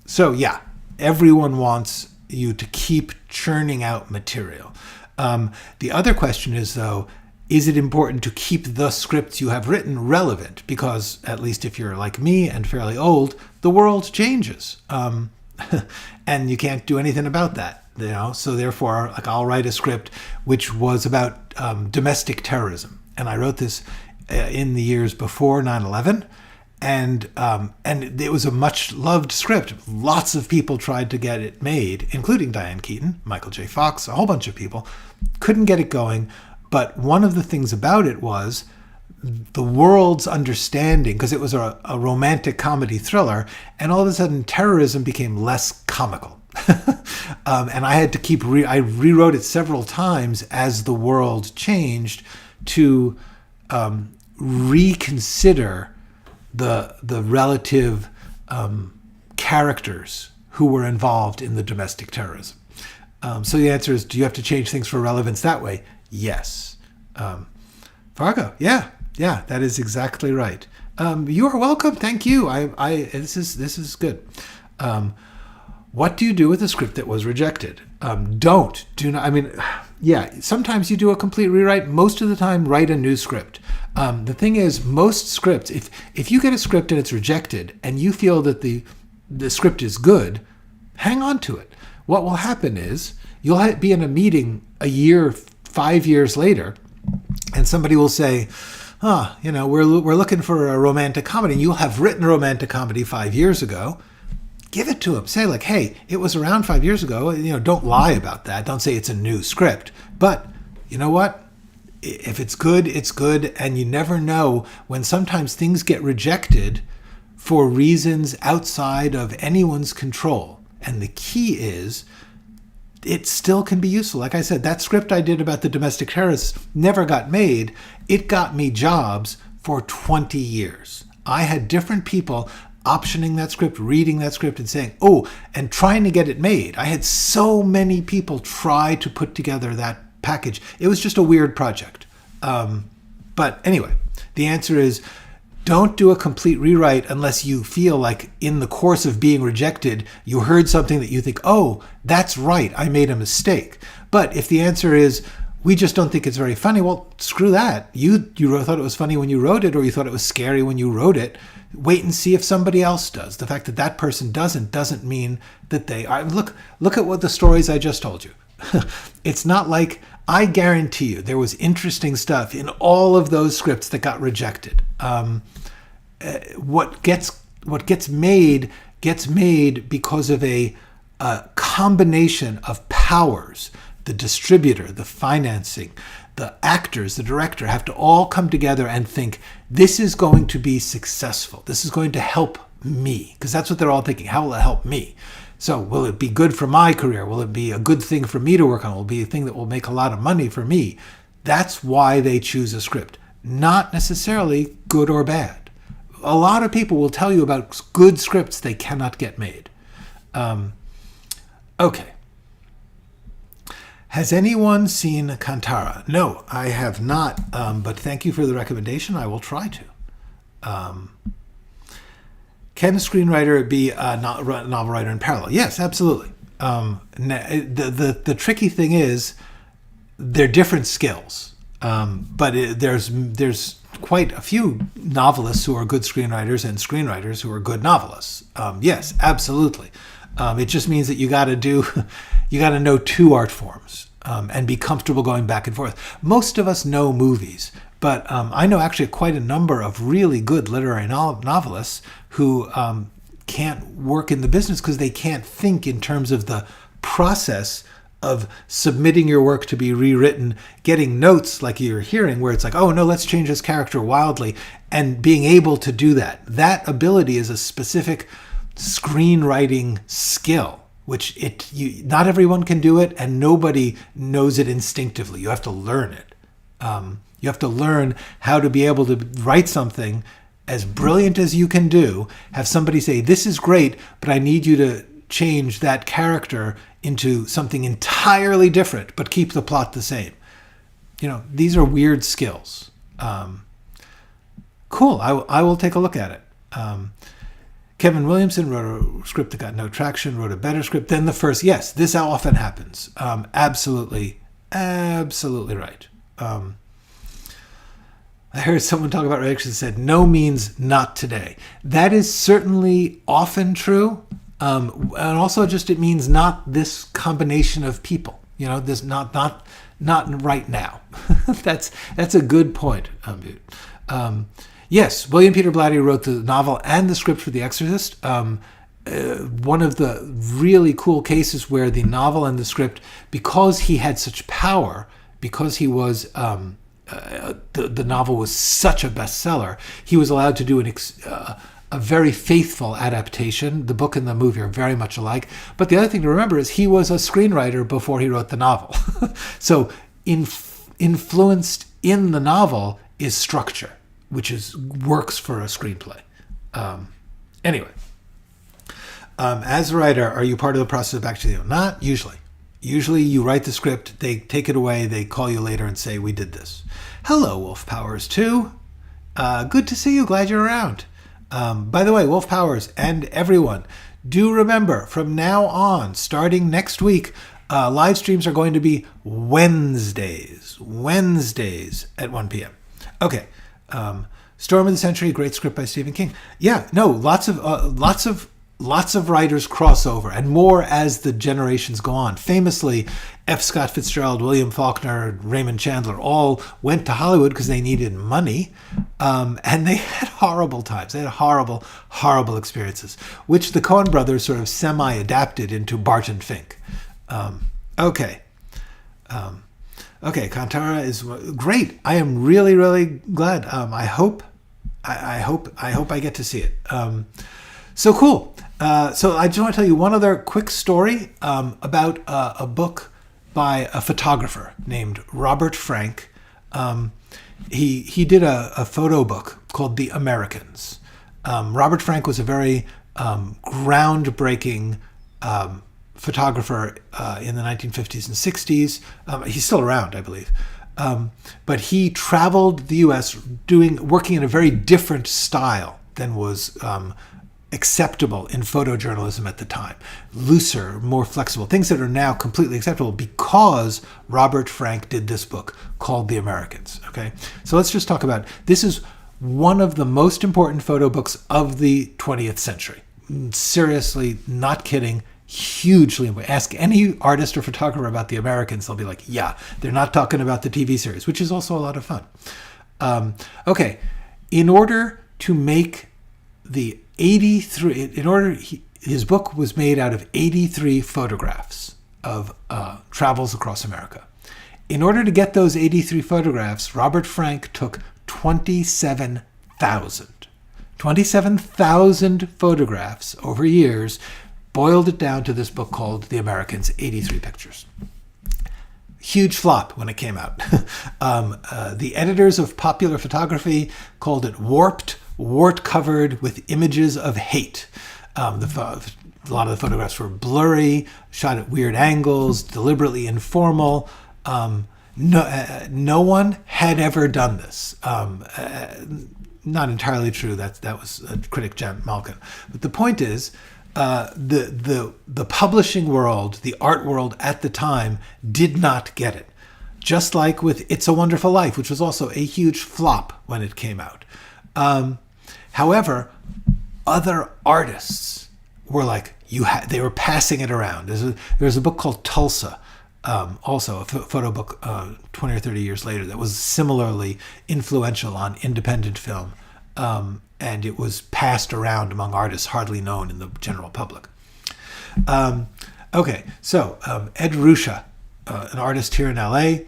So yeah, everyone wants you to keep churning out material. The other question is, though, is it important to keep the scripts you have written relevant? Because at least if you're like me and fairly old, the world changes. And you can't do anything about that. So therefore, like, I'll write a script which was about domestic terrorism. And I wrote this in the years before 9/11, and it was a much loved script. Lots of people tried to get it made, including Diane Keaton, Michael J. Fox, a whole bunch of people. Couldn't get it going, but one of the things about it was the world's understanding, because it was a romantic comedy thriller, and all of a sudden terrorism became less comical. And I had to I rewrote it several times as the world changed to reconsider the relative characters who were involved in the domestic terrorism. So the answer is, do you have to change things for relevance that way? Yes. Fargo, yeah, that is exactly right. You are welcome. Thank you. This is good. What do you do with a script that was rejected? Do not. I mean, yeah, sometimes you do a complete rewrite. Most of the time, write a new script. The thing is, most scripts, if you get a script and it's rejected and you feel that the script is good, hang on to it. What will happen is you'll be in a meeting a year, 5 years later, and somebody will say, we're looking for a romantic comedy. And you'll have written a romantic comedy 5 years ago. Give it to them. Say like, hey, it was around 5 years ago. Don't lie about that. Don't say it's a new script. But you know what? if it's good, it's good. And you never know when sometimes things get rejected for reasons outside of anyone's control. And the key is it still can be useful. Like I said, that script I did about the domestic terrorists never got made. It got me jobs for 20 years. I had different people optioning that script, reading that script and saying, oh, and trying to get it made. I had so many people try to put together that package. It was just a weird project. But anyway, the answer is don't do a complete rewrite unless you feel like in the course of being rejected, you heard something that you think, oh, that's right, I made a mistake. But if the answer is, we just don't think it's very funny, well, screw that. You thought it was funny when you wrote it, or you thought it was scary when you wrote it. Wait and see if somebody else does. The fact that that person doesn't mean that they are. Look at what the stories I just told you. It's not like, I guarantee you there was interesting stuff in all of those scripts that got rejected. What gets made because of a combination of powers. The distributor, the financing, the actors, the director have to all come together and think, this is going to be successful. This is going to help me. Because that's what they're all thinking. How will it help me? So will it be good for my career? Will it be a good thing for me to work on? Will it be a thing that will make a lot of money for me? That's why they choose a script. Not necessarily good or bad. A lot of people will tell you about good scripts they cannot get made. Okay. Has anyone seen Kantara? No, I have not, but thank you for the recommendation. I will try to. Can a screenwriter be a novel writer in parallel? Yes, absolutely. The tricky thing is they're different skills, but there's quite a few novelists who are good screenwriters and screenwriters who are good novelists. Yes, absolutely. It just means that you got to know two art forms and be comfortable going back and forth. Most of us know movies, but I know actually quite a number of really good literary novelists who can't work in the business because they can't think in terms of the process of submitting your work to be rewritten, getting notes like you're hearing where it's like, oh no, let's change this character wildly, and being able to do that. That ability is a specific screenwriting skill, which not everyone can do it, and nobody knows it instinctively. You have to learn it. You have to learn how to be able to write something as brilliant as you can do, have somebody say, this is great, but I need you to change that character into something entirely different, but keep the plot the same. These are weird skills. Cool, I will take a look at it. Kevin Williamson wrote a script that got no traction, wrote a better script than the first. Yes, this often happens. Absolutely right. I heard someone talk about reactions and said, no means not today. That is certainly often true. And also just it means not this combination of people. This not right now. That's a good point. Yes, William Peter Blatty wrote the novel and the script for The Exorcist. One of the really cool cases where the novel and the script, because he had such power, because he was the novel was such a bestseller, he was allowed to do a very faithful adaptation. The book and the movie are very much alike. But the other thing to remember is he was a screenwriter before he wrote the novel. So influenced in the novel is structure, which works for a screenplay. Anyway, as a writer, are you part of the process of back to the Not usually. Usually you write the script, they take it away, they call you later and say, we did this. Hello, Wolf Powers 2. Good to see you, glad you're around. By the way, Wolf Powers and everyone, do remember, from now on, starting next week, live streams are going to be Wednesdays at 1 p.m. Okay. Storm of the Century, great script by Stephen King. Yeah, no, lots of writers cross over, and more as the generations go on. Famously, F. Scott Fitzgerald, William Faulkner, Raymond Chandler all went to Hollywood because they needed money, and they had horrible times. They had horrible experiences, which the Coen brothers sort of semi-adapted into Barton Fink. Okay. Okay, Kantara is great. I am really, really glad. I hope I get to see it. So cool. So I just want to tell you one other quick story about a book by a photographer named Robert Frank. He did a photo book called The Americans. Robert Frank was a very groundbreaking photographer in the 1950s and 60s. He's still around, I believe. But he traveled the U.S. working in a very different style than was acceptable in photojournalism at the time. Looser, more flexible, things that are now completely acceptable because Robert Frank did this book called The Americans. Okay, so let's just talk about this. Is one of the most important photo books of the 20th century. Seriously, not kidding. Hugely important. Ask any artist or photographer about The Americans, they'll be like, yeah, they're not talking about the TV series, which is also a lot of fun. Okay, in order to make the 83, his book was made out of 83 photographs of travels across America. In order to get those 83 photographs, Robert Frank took 27,000 photographs over years, boiled it down to this book called The Americans, 83 pictures. Huge flop when it came out. The editors of Popular Photography called it warped, wart-covered with images of hate. A lot of the photographs were blurry, shot at weird angles, deliberately informal. No one had ever done this. Not entirely true. That was critic Jan Malkin. But the point is, the publishing world, the art world at the time, did not get it. Just like with It's a Wonderful Life, which was also a huge flop when it came out. However, other artists were like, they were passing it around. There's a book called Tulsa, also a photo book 20 or 30 years later that was similarly influential on independent film. And it was passed around among artists hardly known in the general public. Okay, so Ed Ruscha, an artist here in LA,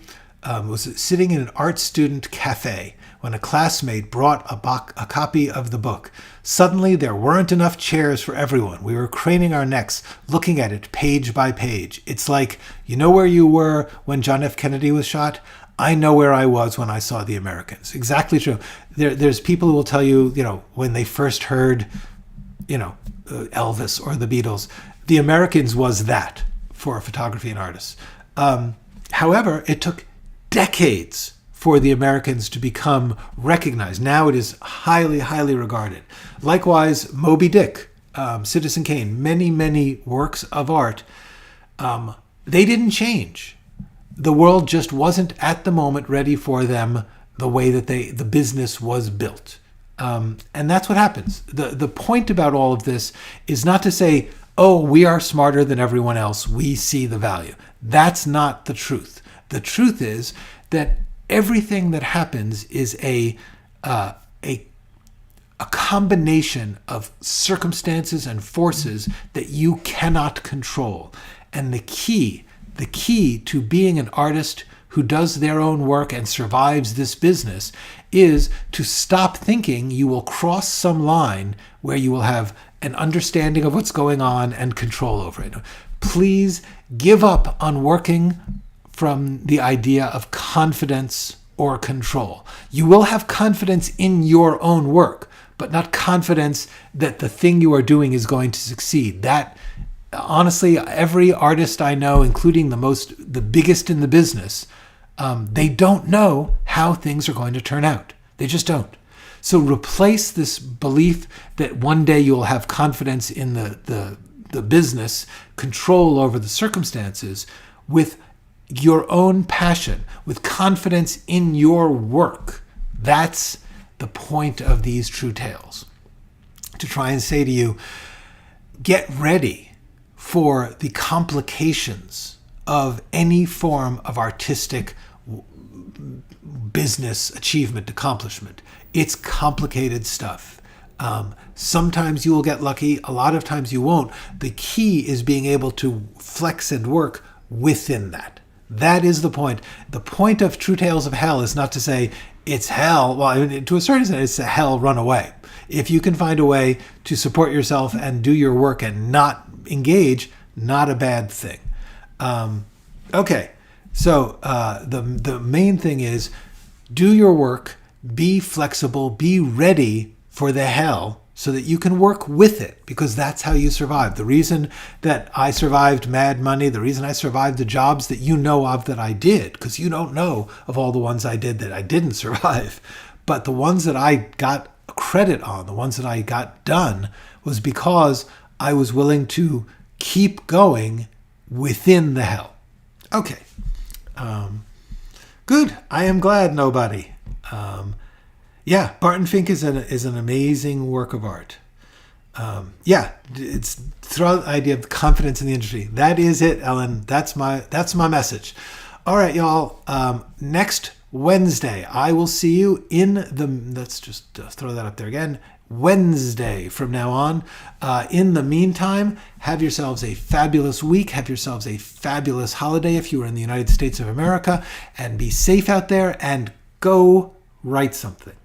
was sitting in an art student cafe when a classmate brought a copy of the book. Suddenly, there weren't enough chairs for everyone. We were craning our necks, looking at it page by page. It's like, you know where you were when John F. Kennedy was shot? I know where I was when I saw The Americans. Exactly true. There's people who will tell you, when they first heard, Elvis or the Beatles, The Americans was that for photography and artists. However, it took decades for The Americans to become recognized. Now it is highly, highly regarded. Likewise, Moby Dick, Citizen Kane, many, many works of art, they didn't change. The world just wasn't at the moment ready for them the way that the business was built. And that's what happens. The point about all of this is not to say, oh, we are smarter than everyone else, we see the value. That's not the truth. The truth is that everything that happens is a combination of circumstances and forces that you cannot control. And the key to being an artist who does their own work and survives this business is to stop thinking you will cross some line where you will have an understanding of what's going on and control over it. Please give up on working from the idea of confidence or control. You will have confidence in your own work, but not confidence that the thing you are doing is going to succeed. That, honestly, every artist I know, including the biggest in the business, they don't know how things are going to turn out. They just don't. So replace this belief that one day you'll have confidence in the business, control over the circumstances, with your own passion, with confidence in your work. That's the point of these true tales. To try and say to you, get ready for the complications of any form of artistic business achievement, accomplishment. It's complicated stuff. Sometimes you will get lucky, a lot of times you won't. The key is being able to flex and work within that. That is the point. The point of True Tales of Hell is not to say it's hell. Well, I mean, to a certain extent, it's a hell, run away. If you can find a way to support yourself and do your work and not engage, not a bad thing. Okay, so the main thing is do your work, be flexible, be ready for the hell so that you can work with it, because that's how you survive. The reason that I survived Mad Money, the reason I survived the jobs that you know of that I did, because you don't know of all the ones I did that I didn't survive, but the ones that I got credit on, the ones that I got done, was because I was willing to keep going within the hell. Okay. Good. I am glad nobody. Yeah, Barton Fink is an amazing work of art. It's throughout the idea of confidence in the industry. That is it, Ellen. That's my message. All right, y'all. Next Wednesday, I will see you in the. Let's just throw that up there again. Wednesday from now on. In the meantime, have yourselves a fabulous week. Have yourselves a fabulous holiday if you are in the United States of America, and be safe out there and go write something.